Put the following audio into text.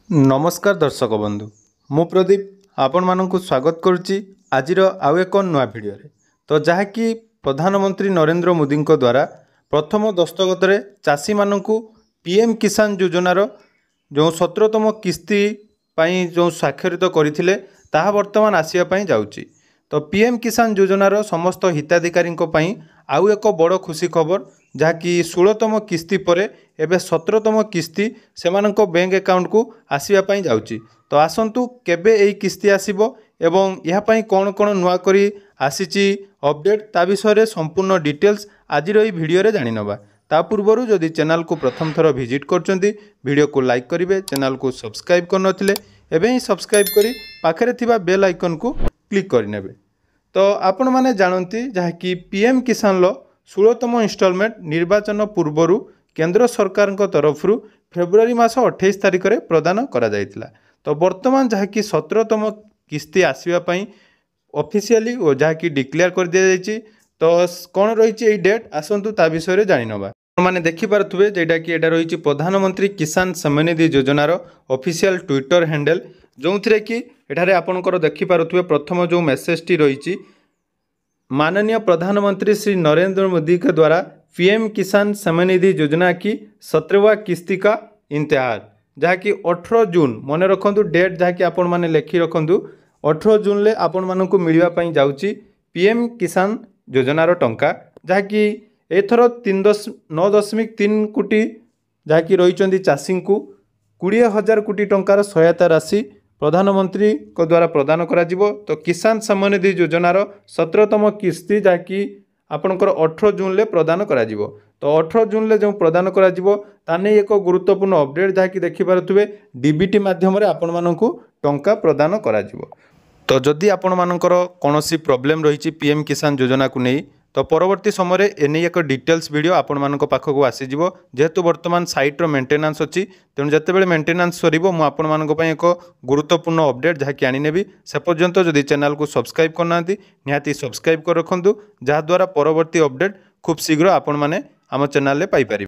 नमस्कार दर्शक बंधु मु प्रदीप आपण मानक स्वागत करुच्ची आज आउ एक नुआ भिडियो तो जहाँकि प्रधानमंत्री नरेंद्र मोदी द्वारा प्रथम दस्तखत चाषी मानक पीएम किसान योजनार जो 17तम किस्ती जो स्वाक्षरित करते ताहा वर्तमान आसवाई जाऊँगी। तो पीएम किसान योजनार समस्त हिताधिकारी आउ एक बड़ खुशी खबर जहाँकि 16तम किस्ती पर एवं 17तम किस्ती से बैंक अकाउंट को आसवाई जाऊँगी। तो आसतु केबे एई किस्ती आसीबो एवं यहाँ कौन कौन नुआ करी आसीची अपडेट ता विषय संपूर्ण डिटेल्स आज भिडियो रे जानि नबा। ता पूर्व जदि चैनल को प्रथम थर विजिट करछंती वीडियो को लाइक करेंगे, चैनल को सब्सक्राइब करनथिले एबे ही सब्सक्राइब करी पाखरे थिबा बेल आइकन को क्लिक करिनेबे। तो आपण माने जानती जहाँकि पीएम किसान 16तम इन्स्टॉलमेंट निर्वाचन पूर्वर केंद्र सरकार तरफ फेब्रुआरी मास 28 तारिख में प्रदान करा जायतिला। तो वर्तमान जहाँकि 17तम किस्ती आसवाई ऑफिशियली और जहाँकि डिक्लेयर कर दिया जायछि। तो कौन रही डेट आसतु ता विषय जानि नबा। मैंने देखिपे जेटा कि एटा रही प्रधानमंत्री किसान सम्मानिधि योजनार ऑफिशियल ट्विटर हैंडल जो थे कि एठारे आपणकर देखिपे प्रथम जो मेसेजटी रही माननीय प्रधानमंत्री श्री नरेंद्र मोदी के द्वारा पीएम किसान सम्मानिधि योजना की 17वां किस्ती का इंतजार जहाँकि 18 जून मन रखु डेट जहाँकि आपण मैंने लिखि रखु 18 जून ले आपण मानक मिलवाई जाऊँगी पीएम किसान योजनार टंका जहाँकि एथर 9.3 कोटी जहाँकि रही चाषी को 20,000 कोटी टंकार सहायता राशि प्रधानमंत्री को द्वारा प्रदान करा जिवो। तो किसान सम्मानिधि योजनार 17तम किस्ती जहाँकि आपणकर 18 जून ले प्रदान करा जिवो। तो 18 जून ले जो प्रदान करा जिवो ताने एक गुरुत्वपूर्ण अपडेट जहाँकि देखिपे डीबीटी माध्यम आपण मानकु टंका प्रदान करा जिवो। तो जदि आपण मानकर कौनसी प्रॉब्लम रही पीएम किसान योजना को नहीं तो परवर्ती समय एने एक डिटेल्स वीडियो आपण मानक पाखक आसीजिवो। जेहेतु वर्तमान साइट्र मेंटेनेंस अच्छी तेणु जितेबाला मेंटेनेंस सरिबो मु आपण मानक पई एक गुरुत्वपूर्ण अपडेट जहाँकि आनिनेबी। से पर्यंत जदि चैनल को सब्सक्राइब करना निहाती सब्सक्राइब कर रखु जहाँद्वारा परवर्ती अपडेट खूब शीघ्र आपण माने आम चैनल पाई पारिबे।